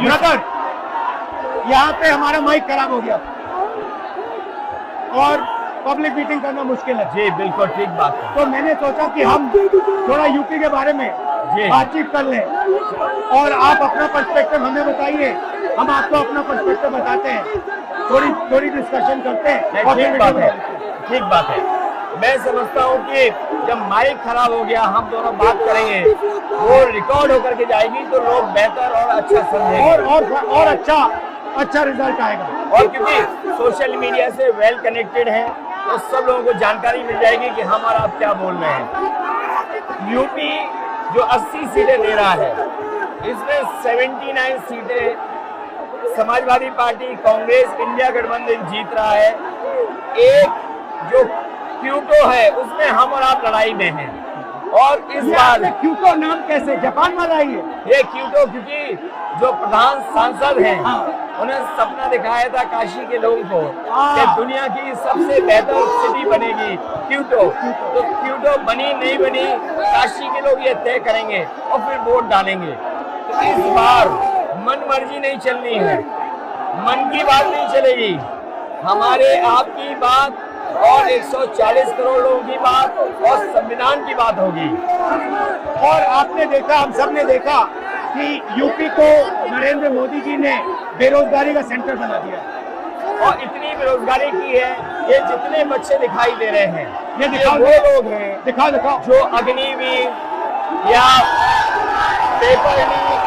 Brother, यहाँ पे हमारा माइक खराब हो गया और पब्लिक मीटिंग करना मुश्किल है। जी बिल्कुल ठीक बात है। तो मैंने सोचा कि हम थोड़ा यूपी के बारे में बातचीत कर लें और आप अपना पर्सपेक्टिव हमें बताइए, हम आपको अपना पर्सपेक्टिव बताते हैं, थोड़ी डिस्कशन करते हैं। और ठीक बात है। मैं समझता हूँ कि जब माइक खराब हो गया हम दोनों बात करेंगे, वो रिकॉर्ड होकर के जाएगी तो लोग बेहतर और अच्छा समझेंगे और अच्छा रिजल्ट आएगा। और क्योंकि सोशल मीडिया से वेल कनेक्टेड है तो सब लोगों को जानकारी मिल जाएगी कि हम और आप क्या बोल रहे हैं। यूपी जो 80 सीटें दे रहा है, इसमें 79 सीटें समाजवादी पार्टी, कांग्रेस, इंडिया गठबंधन जीत रहा है। एक जो क्यूटो है उसमें हम और आप लड़ाई में हैं। और इस बार क्यूटो नाम कैसे जापान वाला ही है? ये क्यूटो क्योंकि जो प्रधान सांसद हैं उन्हें सपना दिखाया था काशी के लोगों को कि दुनिया की सबसे बेहतर सिटी बनेगी क्यूटो। तो क्यूटो बनी नहीं बनी काशी के लोग ये तय करेंगे और फिर वोट डालेंगे। तो इस बार मन मर्जी नहीं चलनी है, मन की बात नहीं चलेगी, हमारे आपकी बात और 140 करोड़ लोगों की बात और संविधान की बात होगी। और आपने देखा, हम सब ने देखा कि यूपी को नरेंद्र मोदी जी ने बेरोजगारी का सेंटर बना दिया और इतनी बेरोजगारी की है। ये जितने बच्चे दिखाई दे रहे हैं ये दिखाओ, वो लोग हैं दिखाओ जो अग्निवीर या पेपर लीक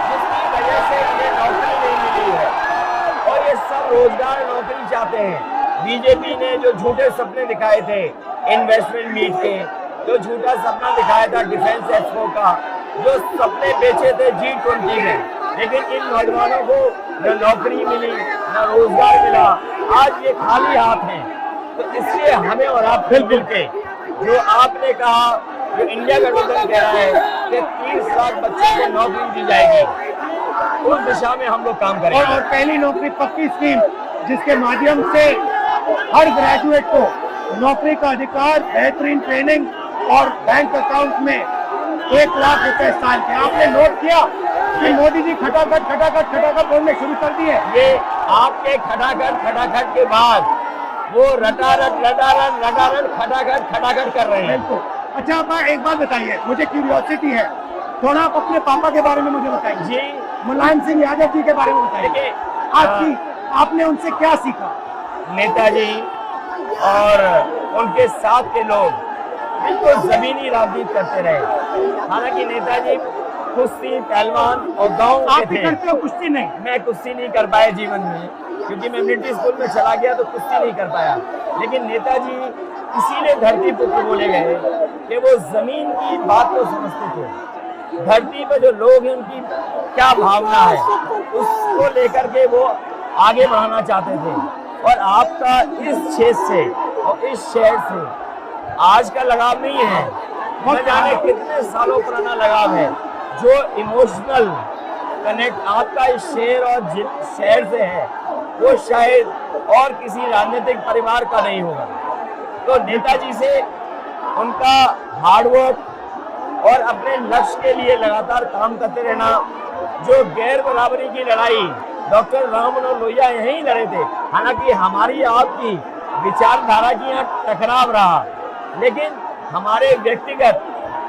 जिसकी वजह से ये नौकरी नहीं मिली है और ये सब रोजगार नौकरी चाहते हैं। बीजेपी ने जो झूठे सपने दिखाए थे इन्वेस्टमेंट मीट के, जो झूठा सपना दिखाया था डिफेंस एक्सपो का, जो सपने बेचे थे G20 में, लेकिन इन नौजवानों को न नौकरी मिली न रोजगार मिला, आज ये खाली हाथ हैं। तो इसलिए हमें और आप मिल के जो आपने कहा, जो इंडिया गठबंधन कह रहा है कि 30 लाख बच्चों को नौकरी दी जाएगी, उस दिशा में हम लोग काम करेंगे। और पहली नौकरी पक्की स्कीम जिसके माध्यम से हर ग्रेजुएट को नौकरी का अधिकार, बेहतरीन ट्रेनिंग और बैंक अकाउंट में 1 लाख रुपए साल के। आपने नोट किया कि मोदी जी खटाखट बोलने शुरू कर दिए। ये आपके खटाखट के बाद वो रटारट खटाखट कर रहे हैं। अच्छा, आप एक बात बताइए, मुझे क्यूरियोसिटी है, थोड़ा आप अपने पापा के बारे में मुझे बताइए। जी, मुलायम सिंह यादव जी के बारे में बताइए। आपने उनसे क्या सीखा? नेताजी और उनके साथ के लोग बिल्कुल जमीनी राजनीति करते रहे। हालांकि नेताजी कुश्ती, पहलवान और गांव के थे। करते हो कुश्ती? नहीं, मैं कुश्ती नहीं कर पाया जीवन में, क्योंकि मैं मिलिट्री स्कूल में चला गया तो कुश्ती नहीं कर पाया। लेकिन नेताजी इसीलिए धरती पुत्र बोले गए कि वो जमीन की बात को समझते थे। धरती पर जो लोग हैं उनकी क्या भावना है उसको लेकर के वो आगे बढ़ाना चाहते थे। और आपका इस क्षेत्र से और इस शहर से आज का लगाव नहीं है, न जाने कितने सालों पुराना लगाव है। जो इमोशनल कनेक्ट आपका इस शहर और शहर से है वो शायद और किसी राजनीतिक परिवार का नहीं होगा। तो नेताजी से उनका हार्डवर्क और अपने लक्ष्य के लिए लगातार काम करते रहना, जो गैर बराबरी की लड़ाई डॉक्टर राम मनोहर लोहिया यहीं लड़े थे। हालांकि हमारी आपकी विचारधारा की यहाँ टकराव रहा, लेकिन हमारे व्यक्तिगत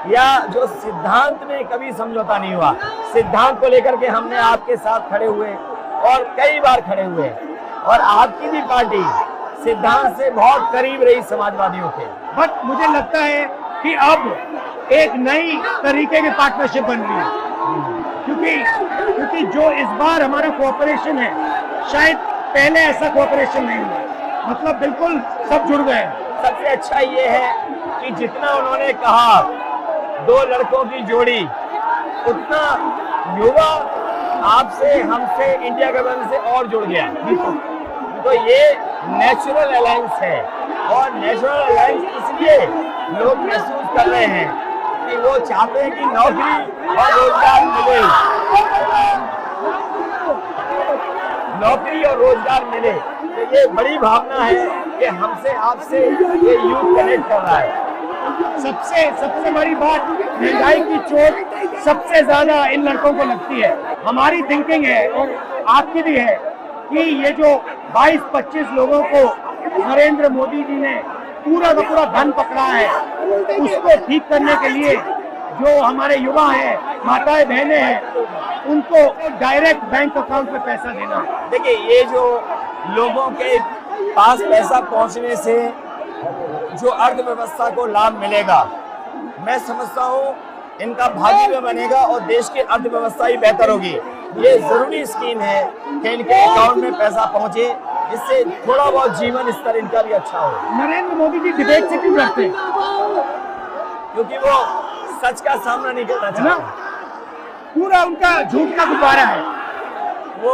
या जो सिद्धांत में कभी समझौता नहीं हुआ। सिद्धांत को लेकर के हमने आपके साथ खड़े हुए और कई बार खड़े हुए, और आपकी भी पार्टी सिद्धांत से बहुत करीब रही समाजवादियों के। बट मुझे लगता है कि अब एक नई तरीके की पार्टनरशिप बन रही है, क्योंकि जो इस बार हमारा कोऑपरेशन है, शायद पहले ऐसा कोऑपरेशन नहीं हुआ। मतलब बिल्कुल सब जुड़ गए। सबसे अच्छा ये है कि जितना उन्होंने कहा 2 लड़कों की जोड़ी, उतना युवा आपसे, हमसे, इंडिया गठबंधन से और जुड़ गया। तो ये नेचुरल अलायंस है, और नेचुरल अलायंस इसलिए लोग महसूस कर रहे हैं कि वो चाहते हैं कि नौकरी और रोजगार मिले, नौकरी और रोजगार मिले। तो ये बड़ी भावना है कि हमसे, आपसे ये यूथ कनेक्ट कर रहा है। सबसे सबसे बड़ी बात, महंगाई की चोट सबसे ज्यादा इन लड़कों को लगती है। हमारी थिंकिंग है और आपकी भी है कि ये जो 22-25 लोगों को नरेंद्र मोदी जी ने पूरा का पूरा धन पकड़ा है, उसको ठीक करने के लिए जो हमारे युवा हैं, माताएं बहनें हैं, उनको डायरेक्ट बैंक अकाउंट में पैसा देना है। देखिए, ये जो लोगों के पास पैसा पहुंचने से जो अर्थव्यवस्था को लाभ मिलेगा, मैं समझता हूँ इनका भाग्य भी बनेगा और देश की अर्थव्यवस्था ही बेहतर होगी। ये जरूरी स्कीम है कि इनके अकाउंट में पैसा पहुंचे, जिससे थोड़ा बहुत जीवन स्तर इनका भी अच्छा हो। नरेंद्र मोदी जी डिबेट से क्यों डरते हैं? क्योंकि वो सच का सामना नहीं करना चाहते। पूरा उनका झूठ का गुब्बारा है। वो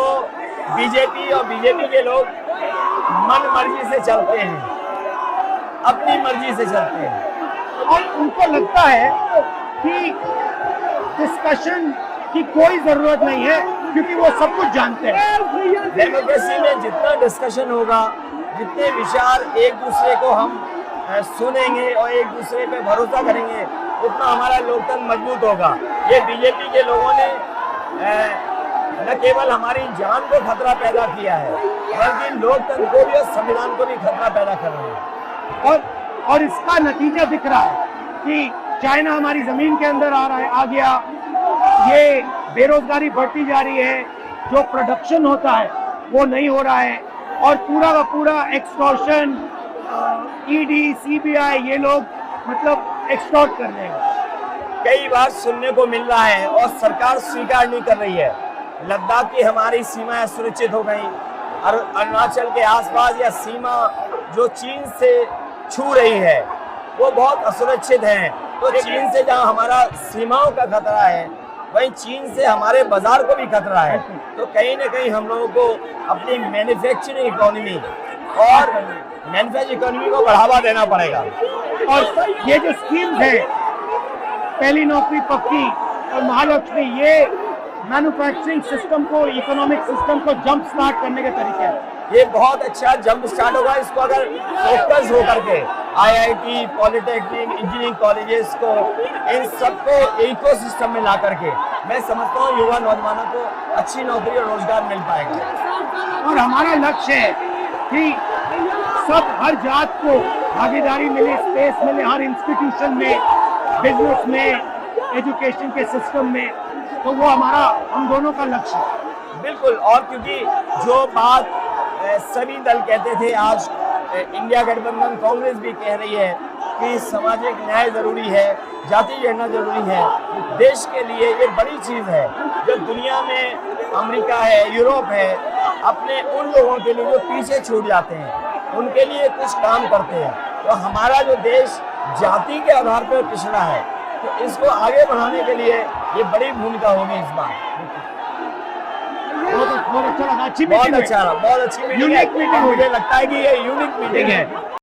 बीजेपी और बीजेपी के लोग मन मर्जी से चलते हैं, अपनी मर्जी से चलते हैं, और उनको लगता है कि डिस्कशन की कोई जरूरत नहीं है, क्योंकि वो सब कुछ जानते हैं। डेमोक्रेसी में जितना डिस्कशन होगा, जितने विचार एक दूसरे को हम सुनेंगे और एक दूसरे पे भरोसा करेंगे, उतना हमारा लोकतंत्र मजबूत होगा। ये बीजेपी के लोगों ने न केवल हमारी जान को खतरा पैदा किया है, बल्कि लोकतंत्र को भी और संविधान को भी खतरा पैदा कर रहे हैं। और इसका नतीजा दिख रहा है कि चाइना हमारी जमीन के अंदर आ रहा है, आ गया। ये बेरोजगारी बढ़ती जा रही है, जो प्रोडक्शन होता है वो नहीं हो रहा है, और पूरा का पूरा एक्सटॉर्शन, ईडी, सीबीआई, ये लोग मतलब एक्सटॉर्ट कर रहे हैं। कई बार सुनने को मिल रहा है और सरकार स्वीकार नहीं कर रही है, लद्दाख की हमारी सीमाएं सुरक्षित हो गई, और अरुणाचल के आसपास या सीमा जो चीन से छू रही है वो बहुत असुरक्षित है। तो चीन से जहां हमारा सीमाओं का खतरा है, वहीं चीन से हमारे बाजार को भी खतरा है। तो कहीं ना कहीं हम लोगों को अपनी मैन्युफैक्चरिंग इकोनॉमी और मैन्युफैक्चरिंग इकोनॉमी को बढ़ावा देना पड़ेगा। और ये जो स्कीम्स है, पहली नौकरी पक्की और महालक्ष्मी, ये मैन्युफैक्चरिंग सिस्टम को, इकोनॉमिक सिस्टम को जंप स्टार्ट करने के तरीके हैं। ये बहुत अच्छा जंप स्टार्ट होगा। इसको अगर फोकस होकर के आईआईटी, पॉलिटेक्निक, इंजीनियरिंग कॉलेजेस को, इन सबको इकोसिस्टम में ला करके, मैं समझता हूँ युवा नौजवानों को अच्छी नौकरी और रोजगार मिल पाएगा। और हमारा लक्ष्य है कि सब, हर जात को भागीदारी मिले, स्पेस मिले, हर इंस्टीट्यूशन में, बिजनेस में, एजुकेशन के सिस्टम में। तो वो हमारा, हम दोनों का लक्ष्य है। बिल्कुल। और क्योंकि जो बात सभी दल कहते थे, आज इंडिया गठबंधन कांग्रेस भी कह रही है कि सामाजिक न्याय जरूरी है, जाति जनगणना जरूरी है। देश के लिए ये बड़ी चीज है। जो दुनिया में अमेरिका है, यूरोप है, अपने उन लोगों के लिए जो पीछे छूट जाते हैं, उनके लिए कुछ काम करते हैं। तो हमारा जो देश जाति के आधार पर पिछड़ा है, तो इसको आगे बढ़ाने के लिए ये बड़ी भूमिका होगी इस बार। बहुत अच्छा लगा, अच्छी बहुत मीटिंग अच्छा रहा, बहुत अच्छी मीटिंग है। मुझे लगता है कि ये यूनिक मीटिंग है।